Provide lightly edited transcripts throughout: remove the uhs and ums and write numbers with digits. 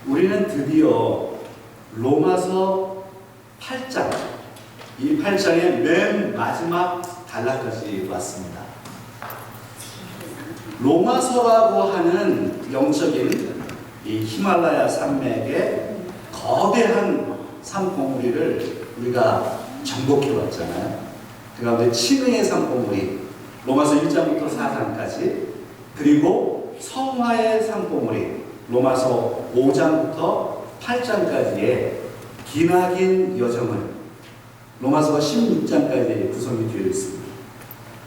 우리는 드디어 로마서 8장, 이 8장의 맨 마지막 단락까지 왔습니다. 로마서라고 하는 영적인 이 히말라야 산맥의 거대한 산봉우리를 우리가 정복해 왔잖아요. 그 가운데 친의의 산봉우리, 로마서 1장부터 4장까지, 그리고 성화의 산봉우리, 로마서 5장부터 8장까지의 기나긴 여정을 로마서 16장까지 구성이 되어 있습니다.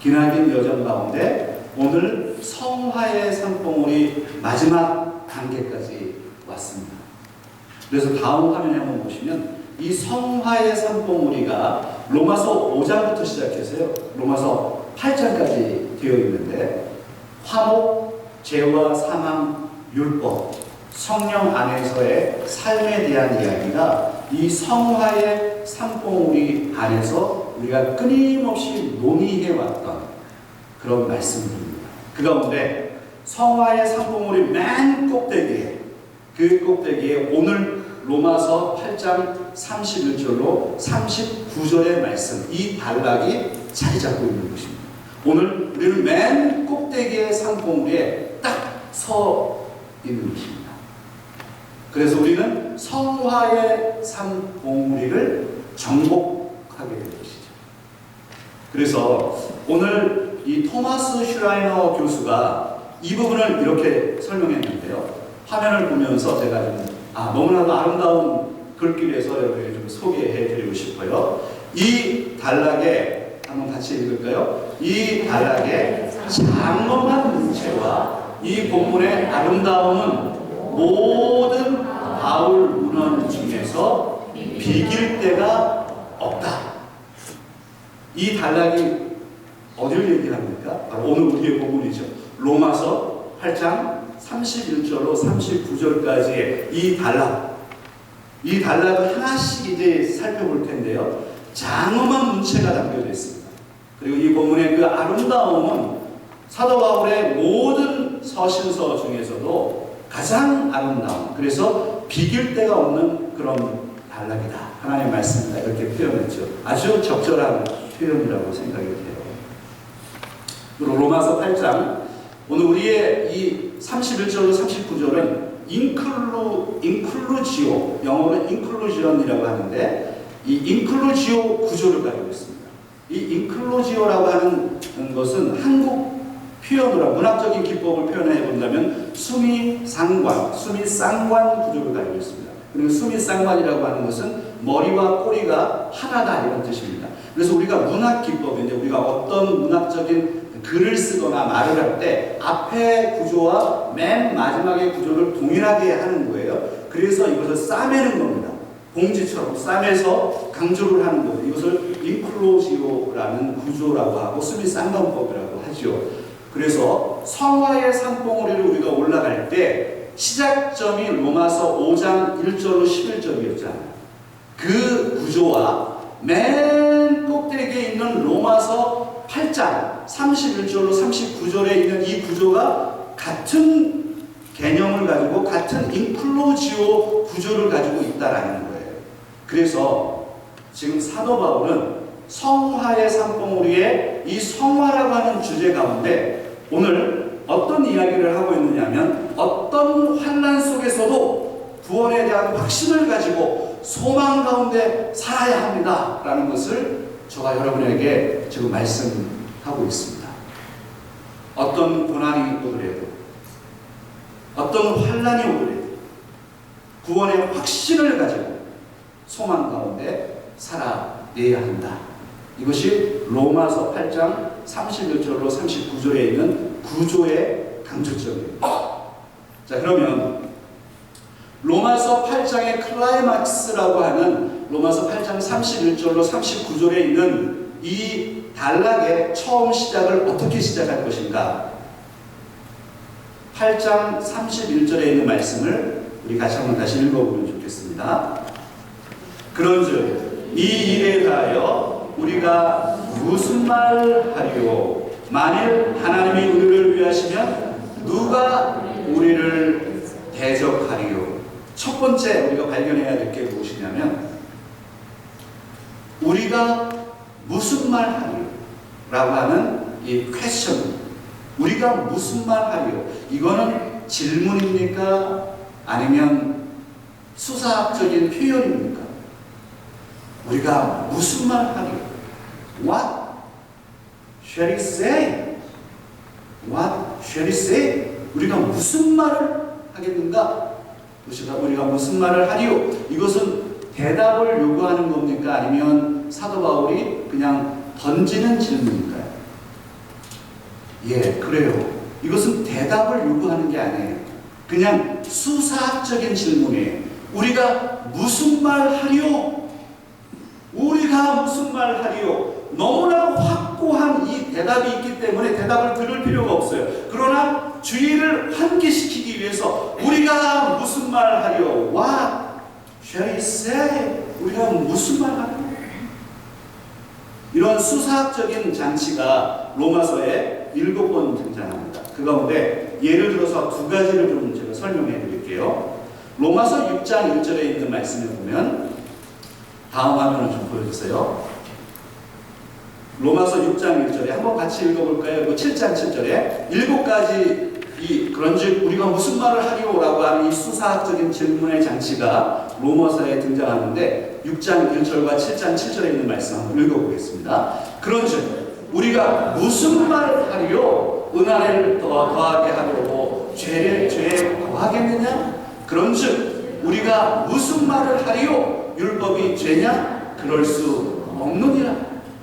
기나긴 여정 가운데 오늘 성화의 산봉우리 마지막 단계까지 왔습니다. 그래서 다음 화면에 한번 보시면 이 성화의 산봉우리가 로마서 5장부터 시작해서요, 로마서 8장까지 되어 있는데, 화목, 죄와 사망, 율법, 성령 안에서의 삶에 대한 이야기가 이 성화의 산봉우리 안에서 우리가 끊임없이 논의해왔던 그런 말씀들입니다. 그 가운데 성화의 산봉우리 맨 꼭대기에, 그 꼭대기에 오늘 로마서 8장 31절로 39절의 말씀, 이 단락이 자리 잡고 있는 것입니다. 오늘 우리는 맨 꼭대기의 산봉우리에 딱 서 있는 것입니다. 그래서 우리는 성화의 산봉우리를 정복하게 된 것이죠. 그래서 오늘 이 토마스 슈라이너 교수가 이 부분을 이렇게 설명했는데요. 화면을 보면서 제가 너무나도 아름다운 글귀에서 여러분에게 좀 소개해 드리고 싶어요. 이 단락에 한번 같이 읽을까요? 이 단락에 장엄한 문체와 이 본문의 아름다움은 모든 바울 문헌 중에서 비길 데가 없다. 이 단락이 어디를 얘기합니까? 바로 오늘 우리의 본문이죠. 로마서 8장 31절로 39절까지의 이 단락을 하나씩 이제 살펴볼 텐데요. 장엄한 문체가 담겨져 있습니다. 그리고 이 본문의 그 아름다움은 사도 바울의 모든 서신서 중에서도 가장 아름다운, 그래서 비길 데가 없는 그런 단락이다, 하나님의 말씀이다, 이렇게 표현했죠. 아주 적절한 표현이라고 생각이 돼요. 그리고 로마서 8장, 오늘 우리의 이 31절로 39절은 인클루지오, 영어로 인클루지언이라고 하는데, 이 인클루지오 구조를 가지고 있습니다. 이 인클루지오라고 하는 것은 한국 표현으로 문학적인 기법을 표현해 본다면 수미상관 구조를 가지고 있습니다. 그리고 수미상관이라고 하는 것은 머리와 꼬리가 하나다, 이런 뜻입니다. 그래서 우리가 문학 기법인데, 우리가 어떤 문학적인 글을 쓰거나 말을 할 때 앞에 구조와 맨 마지막의 구조를 동일하게 하는 거예요. 그래서 이것을 싸매는 겁니다. 봉지처럼 싸매서 강조를 하는 거예요. 이것을 인클루지오라는 구조라고 하고 수미상관법이라고 하죠. 그래서 성화의 산봉우리를 우리가 올라갈 때 시작점이 로마서 5장 1절로 11절이었잖아요. 그 구조와 맨 꼭대기에 있는 로마서 8장 31절로 39절에 있는 이 구조가 같은 개념을 가지고 같은 인클루지오 구조를 가지고 있다라는 거예요. 그래서 지금 사도 바울은 성화의 산봉우리의 이 성화라고 하는 주제 가운데 오늘 어떤 이야기를 하고 있느냐면, 어떤 환난 속에서도 구원에 대한 확신을 가지고 소망 가운데 살아야 합니다 라는 것을 저가 여러분에게 지금 말씀하고 있습니다. 어떤 고난이 오더라도, 어떤 환난이 오더라도 구원의 확신을 가지고 소망 가운데 살아내야 한다. 이것이 로마서 8장 31절로 39절에 있는 구조의 강조점입니다. 자, 그러면 로마서 8장의 클라이막스라고 하는 로마서 8장 31절로 39절에 있는 이 단락의 처음 시작을 어떻게 시작할 것인가? 8장 31절에 있는 말씀을 우리 같이 한번 다시 읽어보면 좋겠습니다. 그런즉 이 일에 대하여 우리가 무슨 말 하리요? 만일 하나님이 우리를 위하시면 누가 우리를 대적하리요? 첫 번째 우리가 발견해야 될 게 무엇이냐면 우리가 무슨 말 하리요? 라고 하는 이 퀘스천, 우리가 무슨 말 하리요? 이거는 질문입니까? 아니면 수사학적인 표현입니까? 우리가 무슨 말 하리요? What shall he say? What shall he say? 우리가 무슨 말을 하겠는가? 우리가 무슨 말을 하리요? 이것은 대답을 요구하는 겁니까? 아니면 사도 바울이 그냥 던지는 질문일까요? 예, 그래요. 이것은 대답을 요구하는 게 아니에요. 그냥 수사학적인 질문이에요. 우리가 무슨 말 하리요? 우리가 무슨 말 하리요? 너무나 확고한 이 대답이 있기 때문에 대답을 들을 필요가 없어요. 그러나 주의를 환기시키기 위해서 우리가 무슨 말 하리요? What shall he say? 우리가 무슨 말 하리요? 이런 수사학적인 장치가 로마서에 7번 등장합니다. 그 가운데 예를 들어서 두 가지를 좀 제가 설명해 드릴게요. 로마서 6장 1절에 있는 말씀을 보면, 다음 화면을 좀 보여주세요. 로마서 6장 1절에 한번 같이 읽어볼까요? 7장 7절에 7가지 그런즉 우리가 무슨 말을 하리오라고 하는 이 수사학적인 질문의 장치가 로마서에 등장하는데 6장 1절과 7장 7절에 있는 말씀 한번 읽어보겠습니다. 그런즉 우리가 무슨 말을 하리요? 은혜를 더하게 하려고 죄에 더하겠느냐? 그런즉 우리가 무슨 말을 하리요? 율법이 죄냐? 그럴 수 없느니라.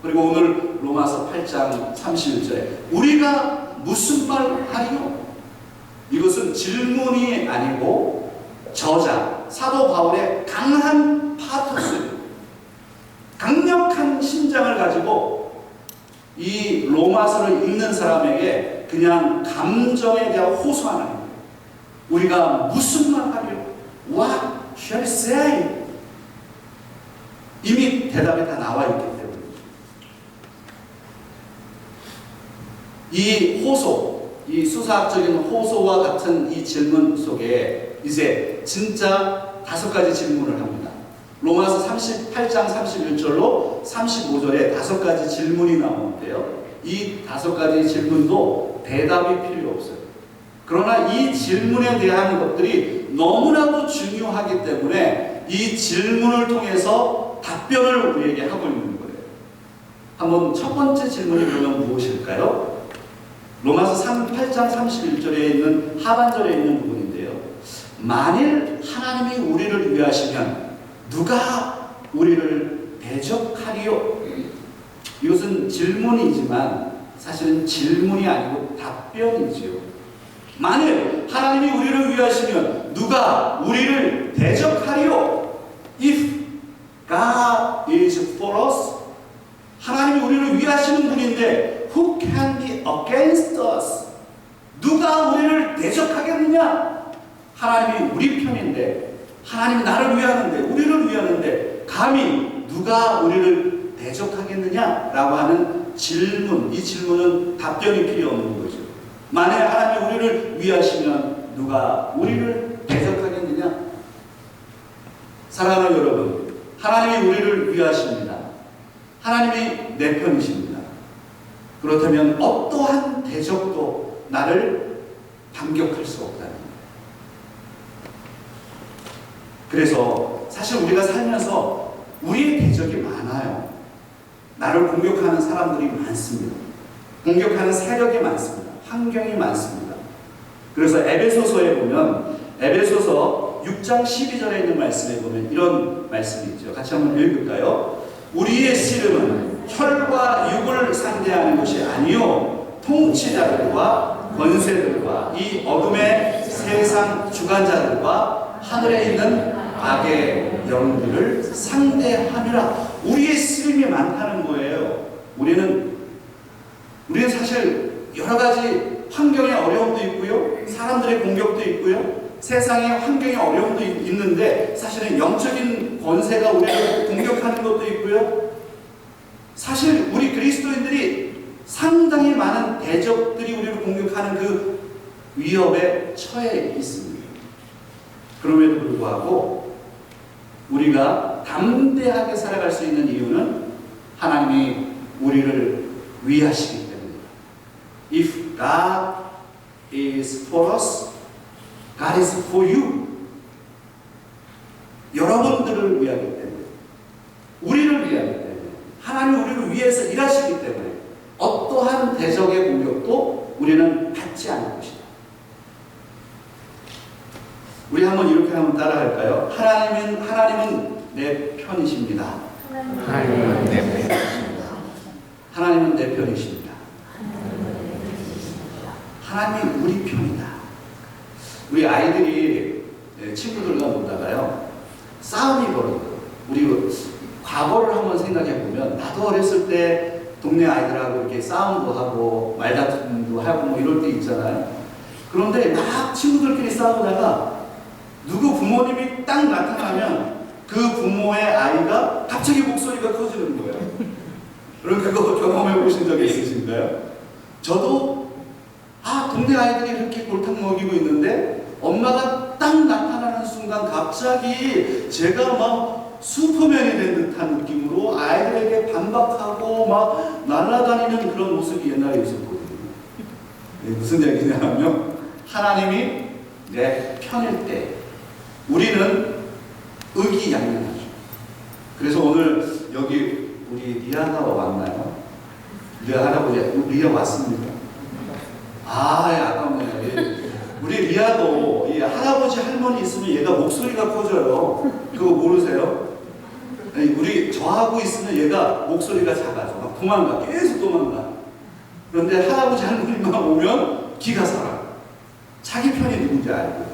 그리고 오늘 로마서 8장 31절에 우리가 무슨 말 하리요? 이것은 질문이 아니고 저자 사도 바울의 강한 파토스, 강력한 심장을 가지고 이 로마서를 읽는 사람에게 그냥 감정에 대한 호소하는 거예요. 우리가 무슨 말 하리요? What shall I say? 이미 대답이 다 나와 있기 때문에 이 호소, 이 수사학적인 호소와 같은 이 질문 속에 이제 진짜 5가지 질문을 합니다. 로마서 38장 31절로 35절에 5가지 질문이 나오는데요. 이 5가지 질문도 대답이 필요 없어요. 그러나 이 질문에 대한 것들이 너무나도 중요하기 때문에 이 질문을 통해서 답변을 우리에게 하고 있는 거예요. 한번 첫 번째 질문이 그러면 무엇일까요? 로마서 8장 31절에 있는 하반절에 있는 부분인데요. 만일 하나님이 우리를 위하시면 누가 우리를 대적하리요? 이것은 질문이지만 사실은 질문이 아니고 답변이지요. 만일 하나님이 우리를 위하시면 누가 우리를 대적하리요? If God is for us, 하나님이 우리를 위하시는 분인데 Who can be against us? 누가 우리를 대적하겠느냐? 하나님이 우리 편인데, 하나님이 나를 위하는데, 우리를 위하는데 감히 누가 우리를 대적하겠느냐? 라고 하는 질문, 이 질문은 답변이 필요 없는 거죠. 만약 하나님이 우리를 위하시면 누가 우리를 대적하겠느냐? 사랑하는 여러분, 하나님이 우리를 위하십니다. 하나님이 내 편이십니다. 그렇다면 어떠한 대적도 나를 반격할 수 없다는 거예요. 그래서 사실 우리가 살면서 우리의 대적이 많아요. 나를 공격하는 사람들이 많습니다. 공격하는 세력이 많습니다. 환경이 많습니다. 그래서 에베소서에 보면 에베소서 6장 12절에 있는 말씀에 보면 이런 말씀이 있죠. 같이 한번 읽을까요? 우리의 씨름은 혈과 육을 상대하는 것이 아니요 통치자들과 권세들과 이 어둠의 세상 주관자들과 하늘에 있는 악의 영들을 상대하느라. 우리의 씨름이 많다는 거예요. 우리는 사실 여러 가지 환경의 어려움도 있고요, 사람들의 공격도 있고요, 세상의 환경의 어려움도 있는데 사실은 영적인 권세가 우리를 공격하는 것도 있고요. 사실 우리 그리스도인들이 상당히 많은 대적들이 우리를 공격하는 그 위협에 처해 있습니다. 그럼에도 불구하고 우리가 담대하게 살아갈 수 있는 이유는 하나님이 우리를 위하시기 때문입니다. If God is for us, God is for you. 여러분들을 위하기 때문에, 우리를 위하기 때문에, 하나님이 우리를 위해서 일하시기 때문에 어떠한 대적의 공격도 우리는 받지 않을 것이다. 우리 한번 이렇게 한번 따라할까요? 하나님은 내 편이십니다. 하나님은 내 편이십니다. 하나님은 내 편이십니다. 하나님이 우리 편이다. 우리 아이들이 친구들과 놀다가요, 싸움이 벌어져요. 우리 과거를 한번 생각해 보면, 나도 어렸을 때 동네 아이들하고 이렇게 싸움도 하고 말다툼도 하고 뭐 이럴 때 있잖아요. 그런데 막 친구들끼리 싸우다가 누구 부모님이 딱 나타나면 그 부모의 아이가 갑자기 목소리가 커지는 거예요. 여러분 그거 경험해 보신 적 있으신가요? 저도 동네 아이들이 이렇게 골탕 먹이고 있는데 엄마가 딱 나타나는 순간 갑자기 제가 막 슈퍼맨이 된 듯한 느낌으로 아이들에게 반박하고 막 날아다니는 그런 모습이 옛날에 있었거든요. 무슨 얘기냐면, 하나님이 내 편일 때 우리는 의기양양하죠. 그래서 오늘 여기 우리 리아가 왔나요? 리아 할아버지, 리아 왔습니다. 아깝네요. 우리 리아도 이 할아버지 할머니 있으면 얘가 목소리가 커져요. 그거 모르세요? 우리 저하고 있으면 얘가 목소리가 작아져. 막 도망가. 계속 도망가. 그런데 할아버지 할머니만 오면 기가 살아. 자기 편이 누군지 알고.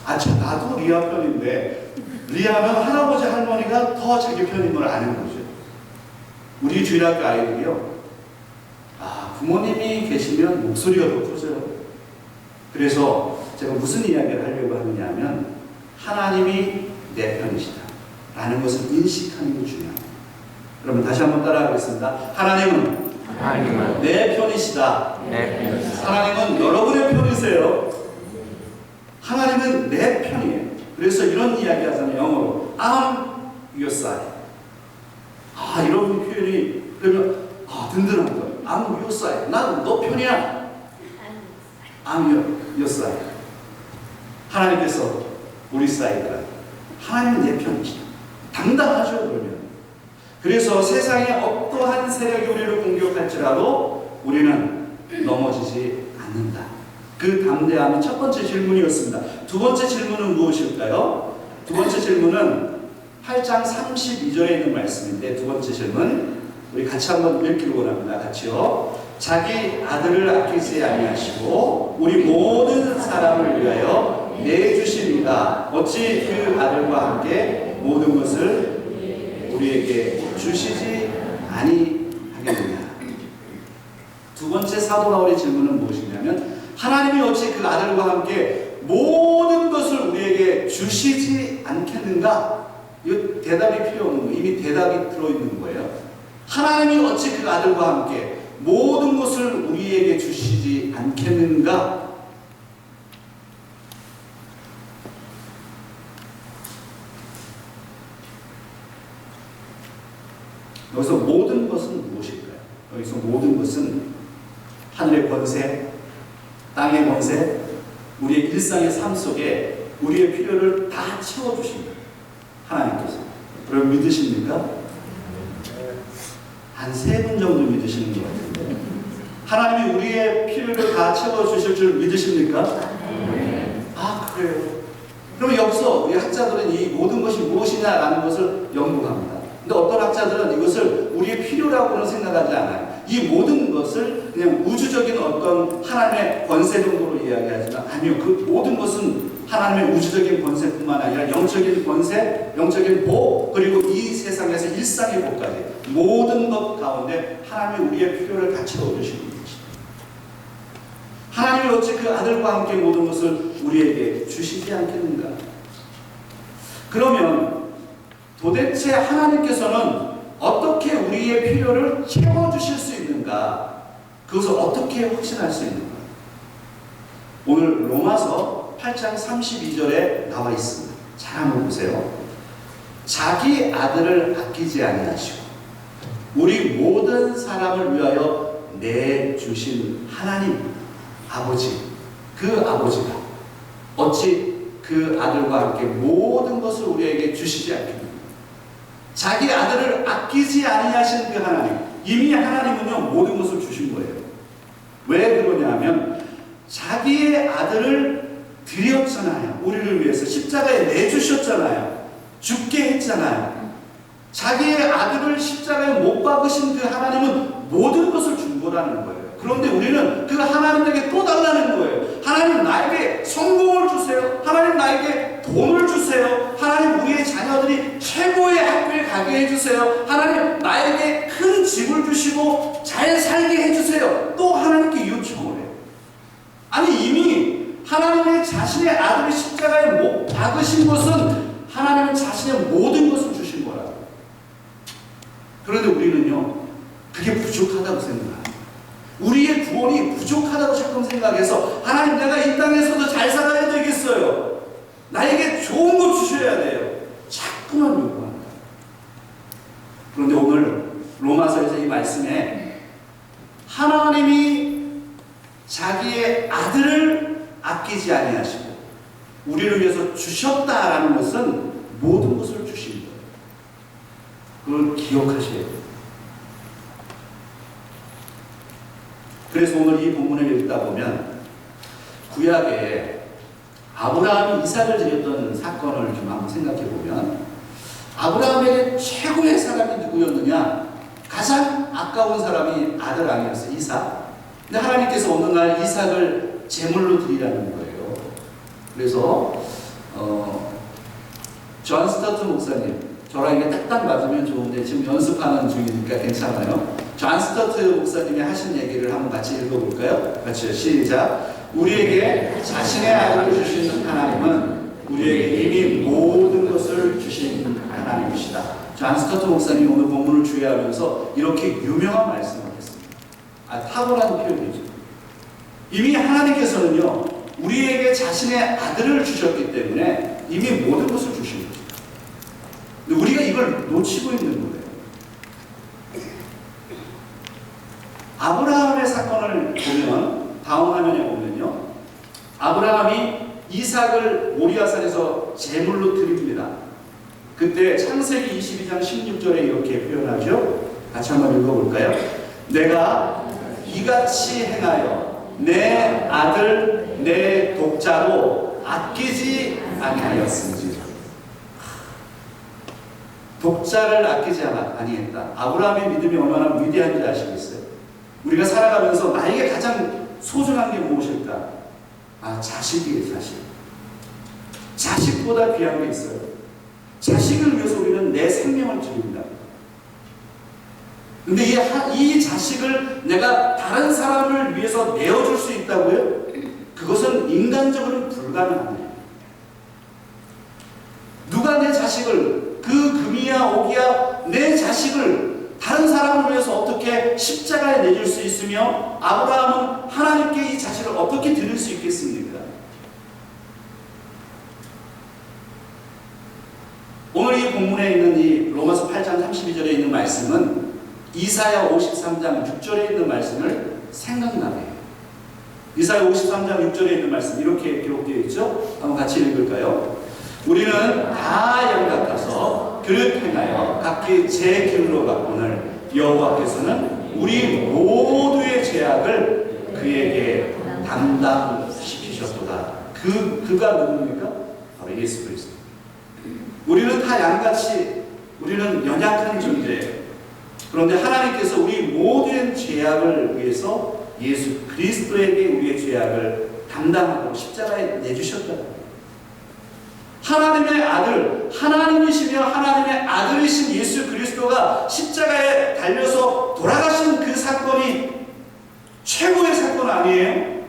나도 리아 편인데, 리아는 할아버지 할머니가 더 자기 편인 걸 아는 거죠. 우리 주일학교 아이들이요, 부모님이 계시면 목소리가 더 커져요. 그래서 제가 무슨 이야기를 하려고 하느냐면, 하나님이 내 편이시다 라는 것을 인식하는 게 중요합니다. 그러면 다시 한번 따라하겠습니다. 하나님은 내 편이시다. 하나님은 여러분의 편이세요. 하나님은 내 편이에요. 그래서 이런 이야기 하잖아요. 영어로 I'm your side. 이런 표현이 그러면 든든한 거예요. I'm your side. 난 너 편이야. I'm your side. 하나님께서 우리 사이드라. 하나님은 내 편이시다. 당당하죠, 그러면. 그래서 세상에 어떠한 세력이 우리를 공격할지라도 우리는 넘어지지 않는다. 그 담대함이 첫 번째 질문이었습니다. 두 번째 질문은 무엇일까요? 두 번째 질문은 8장 32절에 있는 말씀인데, 두 번째 질문 우리 같이 한번 읽기를 원합니다. 같이요. 자기 아들을 아끼지 아니하시고 우리 모든 사람을 위하여 내주십니다. 어찌 그 아들과 함께 모든 것을 우리에게 주시지 아니하겠느냐. 두 번째 사도 바울의 질문은 무엇이냐면, 하나님이 어찌 그 아들과 함께 모든 것을 우리에게 주시지 않겠는가? 이 대답이 필요 없는 거예요. 이미 대답이 들어있는 거예요. 하나님이 어찌 그 아들과 함께 모든 것을 우리에게 주시지 않겠는가? 여기서 모든 것은 무엇일까요? 여기서 모든 것은 하늘의 권세, 땅의 권세, 우리의 일상의 삶 속에 우리의 필요를 다 채워주십니다. 하나님께서. 여러분 믿으십니까? 한 3분 정도 믿으시는 것 같은데, 하나님이 우리의 필요를 다 채워주실 줄 믿으십니까? 그래요. 그럼 여기서 우리 학자들은 이 모든 것이 무엇이냐라는 것을 연구합니다. 근데 어떤 학자들은 이것을 우리의 필요라고는 생각하지 않아요. 이 모든 것을 그냥 우주적인 어떤 하나님의 권세 정도로 이야기하지만, 아니요, 그 모든 것은 하나님의 우주적인 권세뿐만 아니라 영적인 권세, 영적인 복, 그리고 이 세상에서 일상의 복까지 모든 것 가운데 하나님이 우리의 필요를 다 채워주시는 것입니다. 하나님이 어찌 그 아들과 함께 모든 것을 우리에게 주시지 않겠는가? 그러면 도대체 하나님께서는 어떻게 우리의 필요를 채워주실 수 있는가? 그것을 어떻게 확신할 수 있는가? 오늘 로마서 8장 32절에 나와 있습니다. 잘 한번 보세요. 자기 아들을 아끼지 아니하시고 우리 모든 사람을 위하여 내주신 하나님 아버지, 그 아버지가 어찌 그 아들과 함께 모든 것을 우리에게 주시지 않겠느냐. 자기 아들을 아끼지 아니하신 그 하나님, 이미 하나님은요 모든 것을 주신 거예요. 왜 그러냐면 자기의 아들을 드렸잖아요. 우리를 위해서 십자가에 내주셨잖아요. 죽게 했잖아요. 자기의 아들을 십자가에 못 박으신 그 하나님은 모든 것을 준 거라는 거예요. 그런데 우리는 그 하나님에게 또 달라는 거예요. 하나님 나에게 성공을 주세요. 하나님 나에게 돈을 주세요. 하나님 우리의 자녀들이 최고의 학교에 가게 해주세요. 하나님 나에게 큰 집을 주시고 잘 살게 해주세요. 또 하나님께 요청을 해요. 아니 이미 하나님의 자신의 아들을 십자가에 못 박으신 것은 하나님은 자신의 모든 것을 주신 거라고. 그런데 우리는요 그게 부족하다고 생각합니다. 우리의 구원이 부족하다고 자꾸 생각해서 하나님 내가 이 땅에서도 잘 살아야 되겠어요. 나에게 좋은 거 주셔야 돼요. 자꾸만 요구합니다. 그런데 오늘 로마서에서 이 말씀에 하나님이 자기의 아들을 아끼지 아니하시고 우리를 위해서 주셨다라는 것은 모든 것을 주신 거예요. 그걸 기억하셔야 돼요. 그래서 오늘 이 본문을 읽다 보면 구약에 아브라함이 이삭을 드렸던 사건을 좀 한번 생각해 보면 아브라함에게 최고의 사람이 누구였느냐? 가장 아까운 사람이 아들 아니었어요. 이삭. 근데 하나님께서 어느 날 이삭을 제물로 드리라는 거예요. 그래서 존 스타트 목사님, 저랑 이게 딱딱 맞으면 좋은데 지금 연습하는 중이니까 괜찮아요. 존 스타트 목사님이 하신 얘기를 한번 같이 읽어볼까요? 같이요. 시작. 우리에게 자신의 아들을 주신 하나님은 우리에게 이미 모든 것을 주신 하나님이시다. 존 스타트 목사님이 오늘 본문을 주의하면서 이렇게 유명한 말씀을 했습니다. 탁월한 표현이죠. 이미 하나님께서는요 우리에게 자신의 아들을 주셨기 때문에 이미 모든 것을 주신 거죠. 근데 우리가 이걸 놓치고 있는 거예요. 아브라함의 사건을 보면 다음 화면에 보면요 아브라함이 이삭을 모리아산에서 제물로 드립니다. 그때 창세기 22장 16절에 이렇게 표현하죠. 같이 한번 읽어볼까요? 내가 이같이 행하여 내 아들 내 독자로 아끼지 아니하였은지. 독자를 아끼지 아니했다. 아브라함의 믿음이 얼마나 위대한지 아시겠어요? 우리가 살아가면서 나에게 가장 소중한 게 무엇일까? 자식이에요. 자식보다 귀한 게 있어요. 자식을 위해서 우리는 내 생명을 드립니다. 근데 이 자식을 내가 다른 사람을 위해서 내어줄 수 있다고요? 그것은 인간적으로는 불가능합니다. 누가 내 자식을, 그 금이야 옥이야 내 자식을 다른 사람을 위해서 어떻게 십자가에 내줄 수 있으며 아브라함은 하나님께 이 자식을 어떻게 드릴 수 있겠습니까? 오늘 이 본문에 있는 이 로마서 8장 32절에 있는 말씀은 이사야 53장 6절에 있는 말씀을 생각나게 해요. 이사야 53장 6절에 있는 말씀 이렇게 기록되어 있죠? 한번 같이 읽을까요? 우리는 다 양같아서 그릇 행하여 각기 제 길로 가거늘 여호와께서는 우리 모두의 죄악을 그에게 담당시키셨도다. 그가 누굽니까? 바로 예수 그리스도. 우리는 다 양같이 우리는 연약한 존재예요. 그런데 하나님께서 우리 모든 죄악을 위해서 예수 그리스도에게 우리의 죄악을 담당하고 십자가에 내주셨다. 하나님의 아들, 하나님이시며 하나님의 아들이신 예수 그리스도가 십자가에 달려서 돌아가신 그 사건이 최고의 사건 아니에요?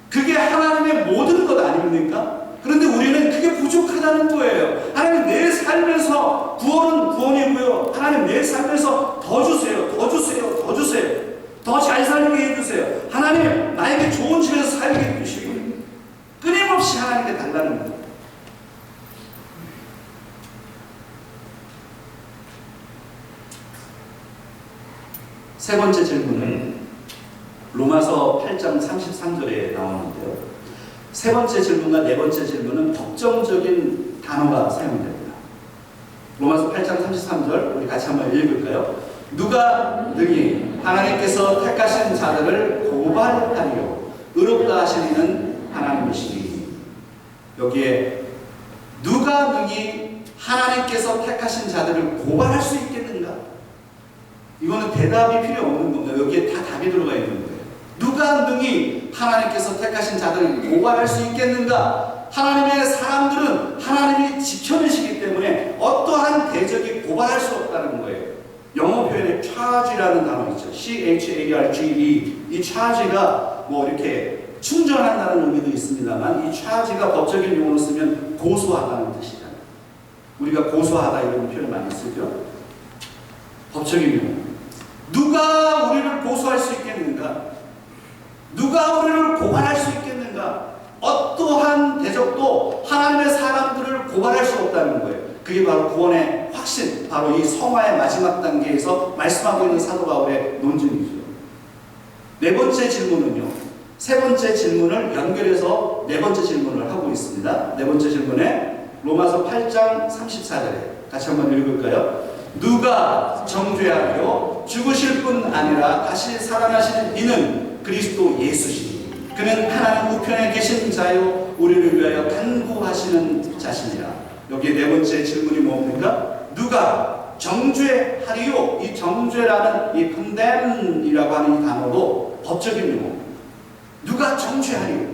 그게 하나님의 모든 것 아닙니까? 그런데 우리는 그게 부족하다는 거예요. 하나님 내 삶에서 구원은 구원이고요. 하나님 내 삶에서 더 주세요. 더 주세요. 더 주세요. 더 잘 살게 해주세요. 하나님 나에게 좋은 집에서 살게 해주시고 끊임없이 하나님께 달라는 거예요. 세 번째 질문은 로마서 8장 33절에 나오는데요. 세 번째 질문과 네 번째 질문은 법정적인 단어가 사용됩니다. 로마서 8장 33절 우리 같이 한번 읽을까요? 누가 능히 하나님께서 택하신 자들을 고발하리요 의롭다 하신 이는 하나님이시니. 여기에 누가 능히 하나님께서 택하신 자들을 고발할 수 있겠는가? 이거는 대답이 필요 없는 건가요? 여기에 다 답이 들어가 있는 거예요. 누가 능히 하나님께서 택하신 자들을 고발할 수 있겠는가? 하나님의 사람들은 하나님이 지켜내시기 때문에 어떠한 대적이 고발할 수 없다는 거예요. 영어 표현에 charge라는 단어 있죠. C-H-A-R-G-E. 이 charge가 뭐 이렇게 충전한다는 의미도 있습니다만 이 charge가 법적인 용어로 쓰면 고소하다는 뜻이잖아요. 우리가 고소하다 이런 표현 많이 쓰죠. 법적인 용어. 누가 우리를 고소할 수 있겠는가? 누가 우리를 고발할 수 있겠는가? 어떠한 대적도 하나님의 사람들을 고발할 수 없다는 거예요. 그게 바로 구원의 확신, 바로 이 성화의 마지막 단계에서 말씀하고 있는 사도 바울의 논증이죠. 네 번째 질문은요. 세 번째 질문을 연결해서 네 번째 질문을 하고 있습니다. 네 번째 질문에 로마서 8장 34절에 같이 한번 읽을까요? 누가 정죄하리요? 죽으실 뿐 아니라 다시 살아나신 이는 그리스도 예수시니 그는 하나님 우편에 계신 자요 우리를 위하여 간구하시는 자신이라. 여기에 네 번째 질문이 뭡니까? 누가 정죄하리요? 이 정죄라는 이 condemn이라고 하는 이 단어도 법적인 용어. 누가 정죄하리요?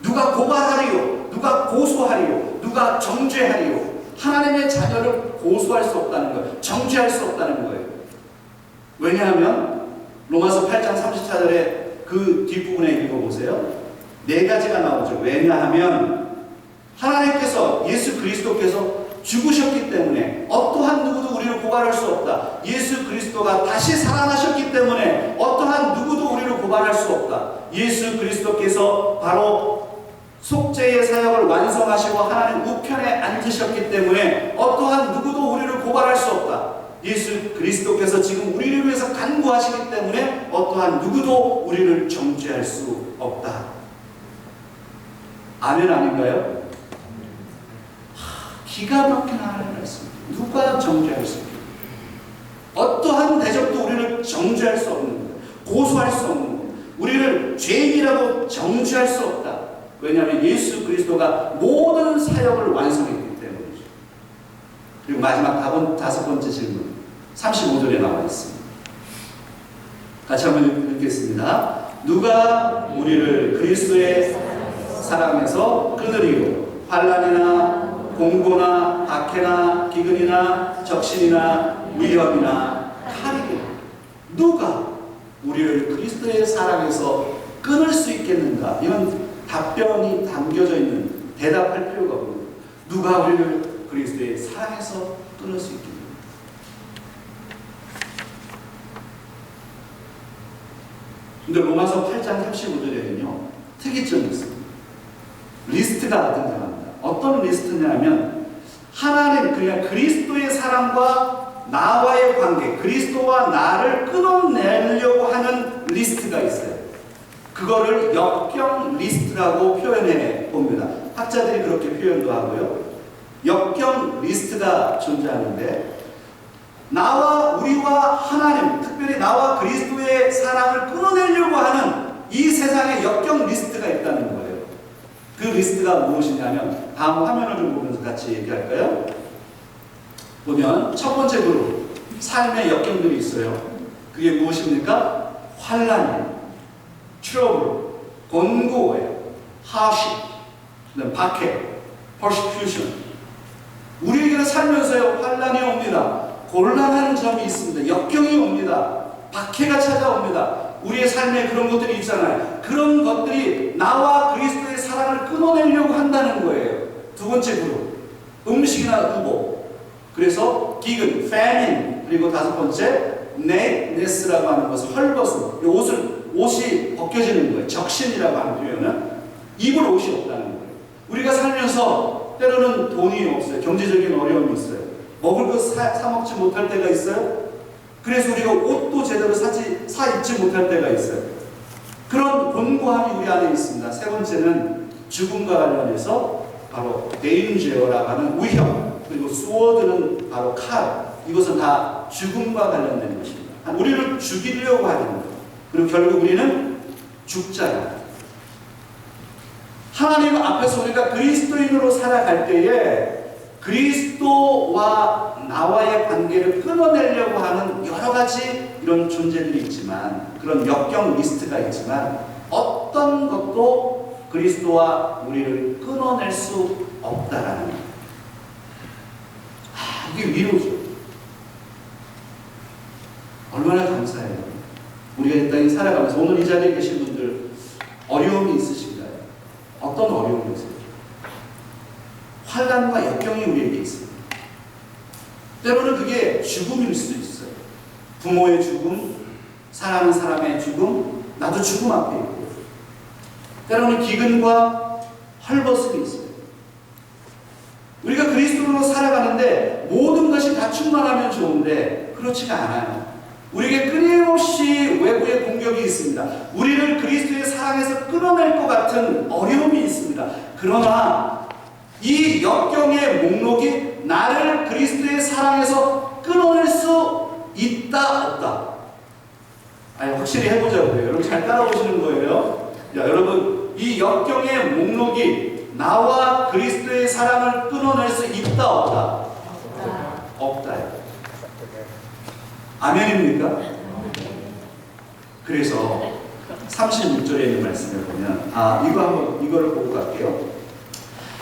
누가 고발하리요? 누가 고소하리요? 누가 정죄하리요? 하나님의 자녀를 고소할 수 없다는 거예요. 정죄할 수 없다는 거예요. 왜냐하면 로마서 8장 34절에 그 뒷부분에 읽어보세요. 네 가지가 나오죠. 왜냐하면 하나님께서 예수 그리스도께서 죽으셨기 때문에 어떠한 누구도 우리를 고발할 수 없다. 예수 그리스도가 다시 살아나셨기 때문에 어떠한 누구도 우리를 고발할 수 없다. 예수 그리스도께서 바로 속죄의 사역을 완성하시고 하나님 우편에 앉으셨기 때문에 어떠한 누구도 우리를 고발할 수 없다. 예수 그리스도께서 지금 우리를 위해서 간구하시기 때문에 어떠한 누구도 우리를 정죄할 수 없다. 아멘 아닌가요? 기가 막힌 하나님의 말씀. 누가 정죄할 수 없다. 어떠한 대적도 우리를 정죄할 수 없는 거예요. 고소할 수 없는 거예요. 우리를 죄인이라고 정죄할 수 없다. 왜냐하면 예수 그리스도가 모든 사역을 완성했기 때문이죠. 그리고 마지막 다섯 번째 질문 35절에 나와 있습니다. 같이 한번 읽겠습니다. 누가 우리를 그리스도의 사랑에서 끊으리요? 환난이나 공고나 박해나 기근이나 적신이나 위협이나 칼이요? 누가 우리를 그리스도의 사랑에서 끊을 수 있겠는가? 이건 답변이 담겨져 있는, 대답할 필요가 없는, 누가 우리를 그리스도의 사랑에서 끊을 수 있겠는가? 근데 로마서 8장 35절에는요 특이점이 있습니다. 리스트가 등장합니다. 어떤 리스트냐면 하나님, 그러니까 그리스도의 사랑과 나와의 관계, 그리스도와 나를 끊어내려고 하는 리스트가 있어요. 그거를 역경 리스트라고 표현해 봅니다. 학자들이 그렇게 표현도 하고요. 역경 리스트가 존재하는데 우리와 하나님, 특별히 나와 그리스도의 사랑을 끊어내려고 하는 이 세상에 역경 리스트가 있다는 거예요. 그 리스트가 무엇이냐면 다음 화면을 좀 보면서 같이 얘기할까요? 보면 첫 번째 그룹, 삶의 역경들이 있어요. 그게 무엇입니까? 환난이에요. 트러블, 권고예요. hardship, 박해, persecution. 우리에게는 살면서요 환난이 옵니다. 곤란한 점이 있습니다. 역경이 옵니다. 박해가 찾아옵니다. 우리의 삶에 그런 것들이 있잖아요. 그런 것들이 나와 그리스도의 사랑을 끊어내려고 한다는 거예요. 두 번째 그룹, 음식이나 의복. 그래서 기근, famine. 그리고 다섯 번째, nakedness라고 하는 것은 헐벗음. 옷이 벗겨지는 거예요. 적신이라고 하는 표현은 입을 옷이 없다는 거예요. 우리가 살면서 때로는 돈이 없어요. 경제적인 어려움이 있어요. 먹을 것 사 먹지 못할 때가 있어요. 그래서 우리가 옷도 제대로 사 입지 못할 때가 있어요. 그런 곤고함이 우리 안에 있습니다. 세 번째는 죽음과 관련해서 바로 데인저라고 하는 위험, 그리고 스워드는 바로 칼. 이것은 다 죽음과 관련된 것입니다. 우리를 죽이려고 하는 것. 그리고 결국 우리는 죽자요. 하나님 앞에서 우리가 그리스도인으로 살아갈 때에 그리스도와 나와의 관계를 끊어내려고 하는 여러 가지 이런 존재들이 있지만, 그런 역경 리스트가 있지만, 어떤 것도 그리스도와 우리를 끊어낼 수 없다라는 거예요. 이게 위로죠. 얼마나 감사해요. 우리가 이 땅에 살아가면서 오늘 이 자리에 계신 분들 어려움이 있으신가요? 어떤 어려움이 있어요? 환난과 역경이 우리에게 있습니다. 때로는 그게 죽음일 수도 있어요. 부모의 죽음, 사랑하는 사람의 죽음, 나도 죽음 앞에 있고, 때로는 기근과 헐벗음이 있어요. 우리가 그리스도로 살아가는데 모든 것이 다 충만하면 좋은데 그렇지가 않아요. 우리에게 끊임없이 외부의 공격이 있습니다. 우리를 그리스도의 사랑에서 끊어낼 것 같은 어려움이 있습니다. 그러나 이 역경의 목록이 나를 그리스도의 사랑에서 끊어낼 수 있다 없다. 아니, 확실히 해보자고요. 여러분 잘 따라오시는 거예요. 자, 여러분 이 역경의 목록이 나와 그리스도의 사랑을 끊어낼 수 있다 없다? 없다요. 아멘입니까? 그래서 36절에 있는 말씀을 보면 이거를 보고 갈게요.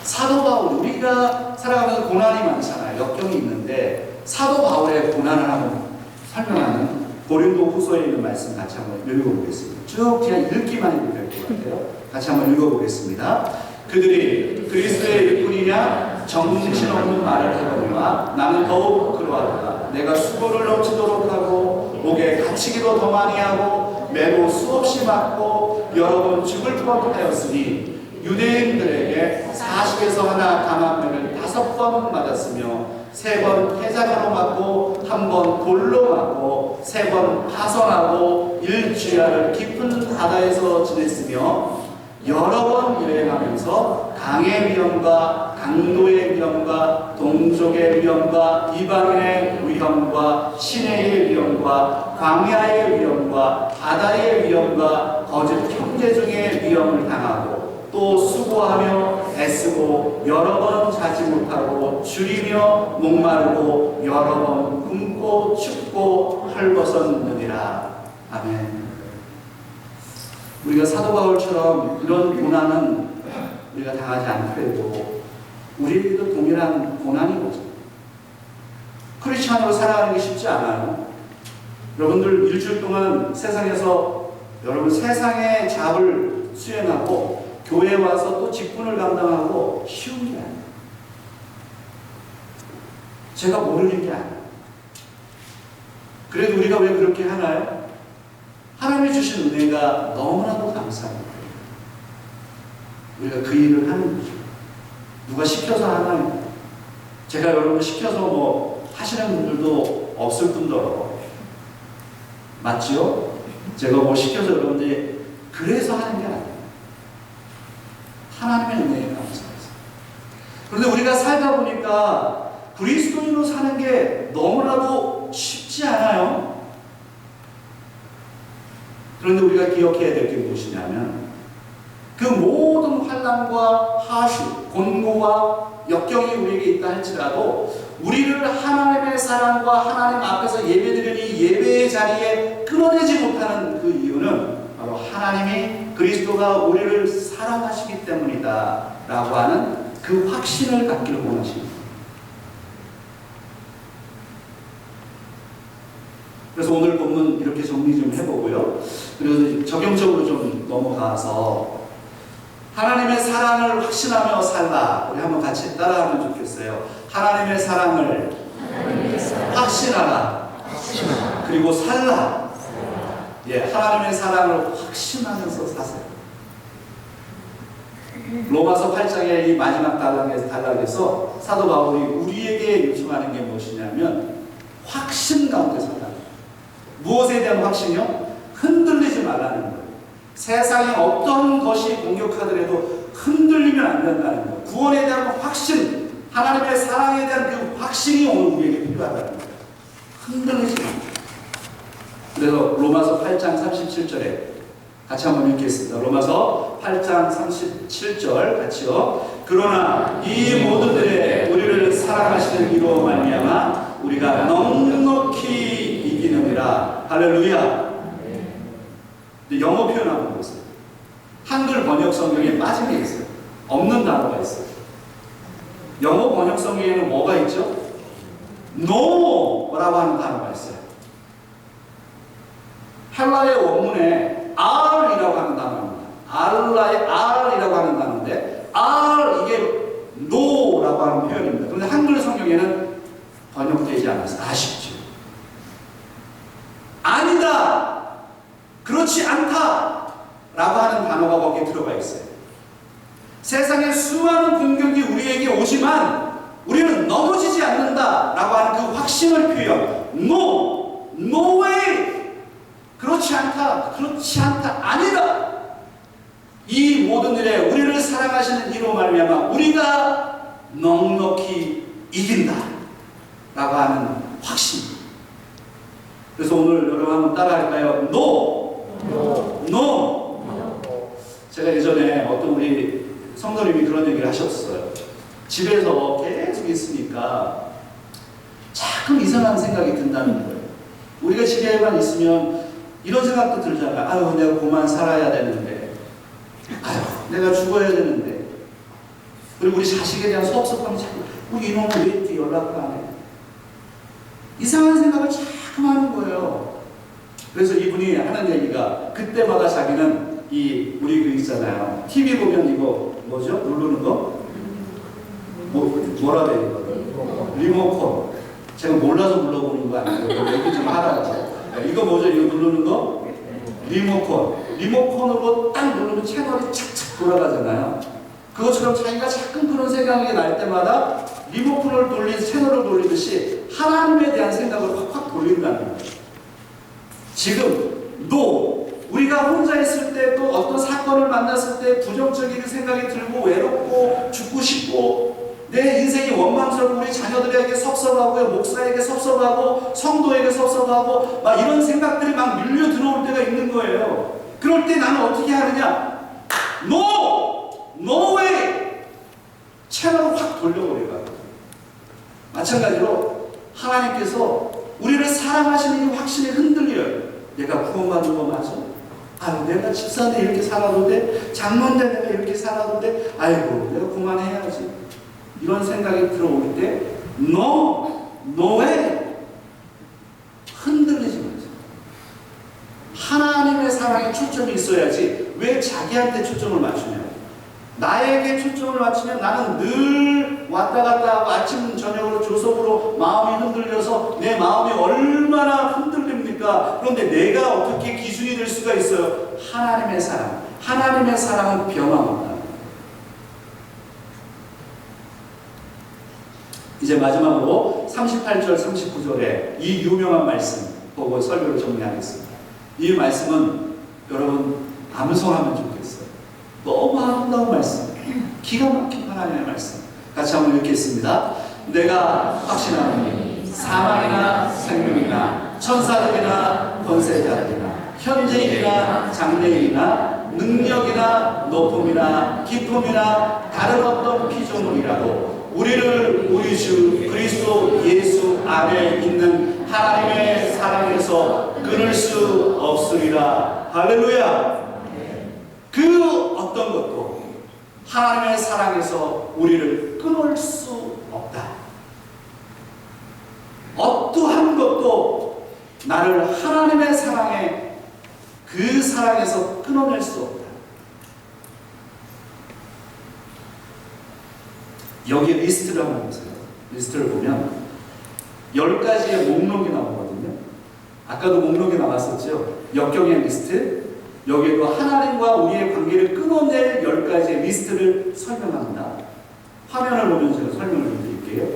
사도 바울, 우리가 살아가면서 고난이 많잖아요. 역경이 있는데 사도 바울의 고난을 한번 설명하는 고린도 후서에 있는 말씀 같이 한번 읽어보겠습니다. 쭉 그냥 읽기만 해도 될 것 같아요. 같이 한번 읽어보겠습니다. 그들이 그리스도의 일꾼이냐 정신없는 말을 해보니와 나는 더욱 부끄러워하다. 내가 수고를 넘치도록 하고 목에 갇히기도 더 많이 하고 매도 수없이 맞고 여러 번 죽을 뻔하였으니 유대인들에게 40에서 하나 감함을 5번 맞았으며 3번 태자가로 맞고 1번 돌로 맞고 3번 파선하고 1주야를 깊은 바다에서 지냈으며 여러 번 여행하면서 강의 위험과 강도의 위험과 동족의 위험과 이방인의 위험과 시내의 위험과 광야의 위험과 바다의 위험과 거짓 형제 중의 위험을 당하고 또 수고하며 애쓰고 여러 번 자지 못하고 줄이며 목마르고 여러 번 굶고 춥고 헐벗었느니라. 아멘. 우리가 사도 바울처럼 이런 고난은 우리가 당하지 않더라도 우리에게도 동일한 고난이 오죠. 크리스찬으로 살아가는 게 쉽지 않아요. 여러분들 일주일 동안 세상에서 여러분 세상의 잡을 수행하고 교회에 와서 또 직분을 감당하고 쉬운 게 아니에요. 제가 모르는 게 아니에요. 그래도 우리가 왜 그렇게 하나요? 하나님이 주신 은혜가 너무나도 감사합니다. 우리가 그 일을 하는 거죠. 누가 시켜서 하나요? 제가 여러분 시켜서 뭐 하시는 분들도 없을 뿐더러 맞지요? 제가 뭐 시켜서 여러분들이 그래서 하는 게 아니에요. 하나님의 은혜에 감사해서. 그런데 우리가 살다 보니까 그리스도인으로 사는 게 너무나도 쉽지 않아요. 그런데 우리가 기억해야 될 게 무엇이냐면 그 모든 환난과 하수, 곤고와 역경이 우리에게 있다 할지라도 우리를 하나님의 사랑과 하나님 앞에서 예배드리는 이 예배의 자리에 끊어내지 못하는 그 이유는 바로 하나님이 그리스도가 우리를 사랑하시기 때문이다 라고 하는 그 확신을 갖기를 원하십니다. 그래서 오늘 본문 이렇게 정리 좀 해보고요. 그리고 적용적으로 좀 넘어가서 하나님의 사랑을 확신하며 살라. 우리 한번 같이 따라하면 좋겠어요. 하나님의 사랑을 확신하라. 그리고 살라. 예, 하나님의 사랑을 확신하면서 사세요. 로마서 8장의 이 마지막 단락에서 사도 바울이 우리에게 요청하는 게 무엇이냐면 확신 가운데 살라. 무엇에 대한 확신이요? 흔들리지 말라는 거예요. 세상에 어떤 것이 공격하더라도 흔들리면 안 된다는 거예요. 구원에 대한 확신, 하나님의 사랑에 대한 그 확신이 오늘 우리에게 필요하다는 거예요. 흔들리지 마. 그래서 로마서 8장 37절에 같이 한번 읽겠습니다. 로마서 8장 37절 같이요. 그러나 이 모든들의 우리를 사랑하시는 이로 말미암아 우리가 넉넉히 이기느니라. 할렐루야. 영어 표현 한번 보세요. 한글 번역 성경에 빠진 게 있어요. 없는 단어가 있어요. 영어 번역 성경에는 뭐가 있죠? no라고 하는 단어가 있어요. 헬라의 원문에 R이라고 하는 단어입니다. 알라의 R이라고 하는 단어인데 R 이게 no라고 하는 표현입니다. 그런데 한글 성경에는 번역되지 않아서 아쉽죠. 아니다, 그렇지 않다 라고 하는 단어가 거기에 들어가 있어요. 세상에 수많은 공격이 우리에게 오지만 우리는 넘어지지 않는다 라고 하는 그 확신을 표현. No, no way. 그렇지 않다, 그렇지 않다, 아니다. 이 모든 일에 우리를 사랑하시는 이로 말미암아 우리가 넉넉히 이긴다 라고 하는 확신. 그래서 오늘 여러분 한번 따라할까요? No, no, no. 제가 예전에 어떤 우리 성도님이 그런 얘기를 하셨어요. 집에서 계속 있으니까 자꾸 이상한 생각이 든다는 거예요. 우리가 집에만 있으면 이런 생각도 들잖아요. 아유, 내가 그만 살아야 되는데, 아유, 내가 죽어야 되는데. 그리고 우리 자식에 대한 섭섭함이 자꾸, 우리 이놈은 왜 이렇게 연락을 안 해? 이상한 생각을 자꾸 하는 거예요. 그래서 이분이 하는 얘기가 그때마다 자기는 우리 그 있잖아요. TV 보면 이거 뭐죠? 누르는 거? 뭐라 그래요? 리모컨. 제가 몰라서 물어보는 거 아니에요. 얘기 좀 하라고. 이거 뭐죠? 이거 누르는 거? 리모컨. 리모컨으로 딱 누르면 채널이 착착 돌아가잖아요. 그것처럼 자기가 자꾸 그런 생각이 날 때마다 리모컨을 돌리듯이 채널을 돌리듯이 하나님에 대한 생각을 확확 돌린다는 거예요. 지금 우리가 혼자 있을 때 또 어떤 사건을 만났을 때 부정적인 생각이 들고 외롭고 죽고 싶고 내 인생이 원망스럽고 우리 자녀들에게 섭섭하고 목사에게 섭섭하고 성도에게 섭섭하고 막 이런 생각들이 막 밀려 들어올 때가 있는 거예요. 그럴 때 나는 어떻게 하느냐? No way! 채널을 확 돌려버려요. 마찬가지로 하나님께서 우리를 사랑하시는 이 확신이 흔들려요. 내가 구원받은 거 맞아? 아유, 내가 집사인데 이렇게 살아도 돼? 장로인데 내가 이렇게 살아도 돼? 아이고, 내가 그만해야지. 이런 생각이 들어올 때 No way! 흔들리지 마세요. 하나님의 사랑에 초점이 있어야지 왜 자기한테 초점을 맞추냐? 나에게 초점을 맞추면 나는 늘 왔다 갔다 하고 아침 저녁으로 조석으로 마음이 흔들려서 내 마음이 얼마나 흔들립니까? 그런데 내가 어떻게 기준이 될 수가 있어요? 하나님의 사랑. 하나님의 사랑은 변함없다. 이제 마지막으로 38절 39절에 이 유명한 말씀 보고 설교를 정리하겠습니다. 이 말씀은 여러분 암송하면 좋겠어요. 너무 아름다운 말씀, 기가 막힌 하나님의 말씀. 같이 한번 읽겠습니다. 내가 확신하노니 사망이나 생명이나 천사들이나 권세자들이나 현재이나 장래이나 능력이나 높음이나 깊음이나 다른 어떤 피조물이라도 우리를 우리 주 그리스도 예수 안에 있는 하나님의 사랑에서 끊을 수 없으리라. 할렐루야. 그 어떤 것도 하나님의 사랑에서 우리를 끊을 수 없다. 어떠한 것도 나를 하나님의 사랑에 그 사랑에서 끊어낼 수 없다. 여기 리스트를 한번 보세요. 리스트를 보면 10가지의 목록이 나오거든요. 아까도 목록이 나왔었죠. 역경의 리스트. 여기에도 하나님과 우리의 관계를 끊어낼 10가지의 리스트를 설명합니다. 화면을 보면 제가 설명을 드릴게요.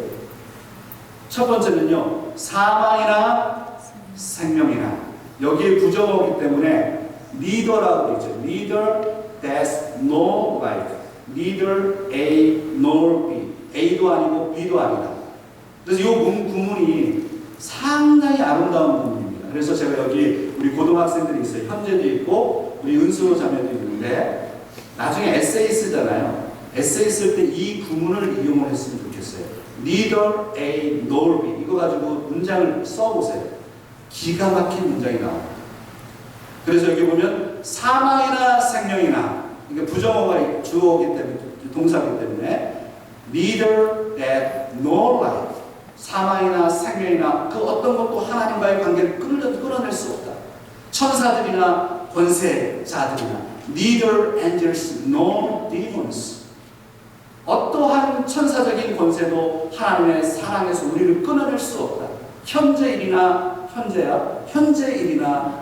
첫 번째는요, 사망이나 생명이나 여기에 부정어기 때문에 leader라고 되죠. leader that's no like. neither A nor B. A도 아니고 B도 아니다. 그래서 이 구문이 상당히 아름다운 구문입니다. 그래서 제가 여기 우리 고등학생들이 있어요. 현재도 있고 우리 은수 자매도 있는데 나중에 에세이 쓰잖아요. 에세이 쓸 때 이 구문을 이용을 했으면 좋겠어요. neither A nor B. 이거 가지고 문장을 써보세요. 기가 막힌 문장이 나옵니다. 그래서 여기 보면 사망이나 생명이나 이게 부정어가 주어이기 때문에 동사이기 때문에 neither that nor life 사망이나 생명이나 그 어떤 것도 하나님과의 관계를 끌어낼 수 없다. 천사들이나 권세자들이나 neither angels nor demons 어떠한 천사적인 권세도 하나님의 사랑에서 우리를 끊어낼 수 없다. 현재일이나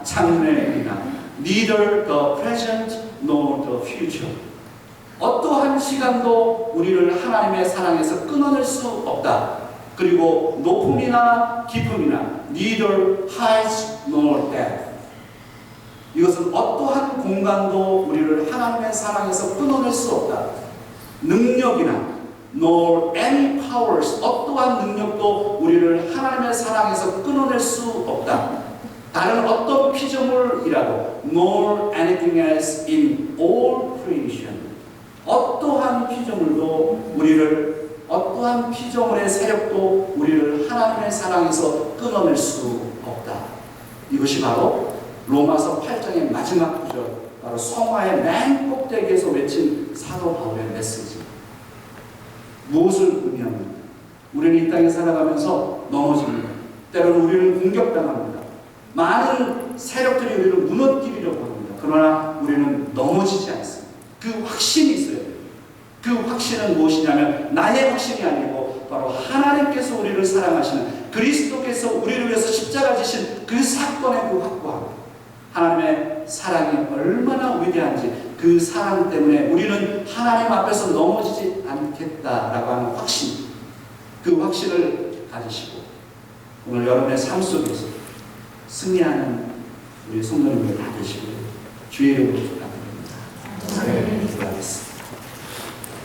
장래일이나 neither the present nor the future 어떠한 시간도 우리를 하나님의 사랑에서 끊어낼 수 없다. 그리고 높음이나 깊음이나 neither height nor depth 이것은 어떠한 공간도 우리를 하나님의 사랑에서 끊어낼 수 없다. 능력이나 nor any powers 어떠한 능력도 우리를 하나님의 사랑에서 끊어낼 수 없다. 다른 어떤 피조물이라도 nor anything else in all creation 어떠한 피조물도 어떠한 피조물의 세력도 우리를 하나님의 사랑에서 끊어낼 수 없다. 이것이 바로 로마서 8장의 마지막 구절 바로 성화의 맨 꼭대기에서 외친 사도 바울의 메시지. 무엇을 의미합니까? 우리는 이 땅에 살아가면서 넘어집니다. 때로는 우리는 공격당합니다. 많은 세력들이 우리를 무너뜨리려고 합니다. 그러나 우리는 넘어지지 않습니다. 그 확신이 있어야 돼요. 그 확신은 무엇이냐면 나의 확신이 아니고 바로 하나님께서 우리를 사랑하시는 그리스도께서 우리를 위해서 십자가 지신 그 사건의 그 확고함 하나님의 사랑이 얼마나 위대한지 그 사랑 때문에 우리는 하나님 앞에서 넘어지지 않겠다라고 하는 확신 그 확신을 가지시고 오늘 여러분의 삶 속에서 승리하는 우리 성도님들 다 되시고 주의 이름으로 축복합니다. 기도하겠습니다.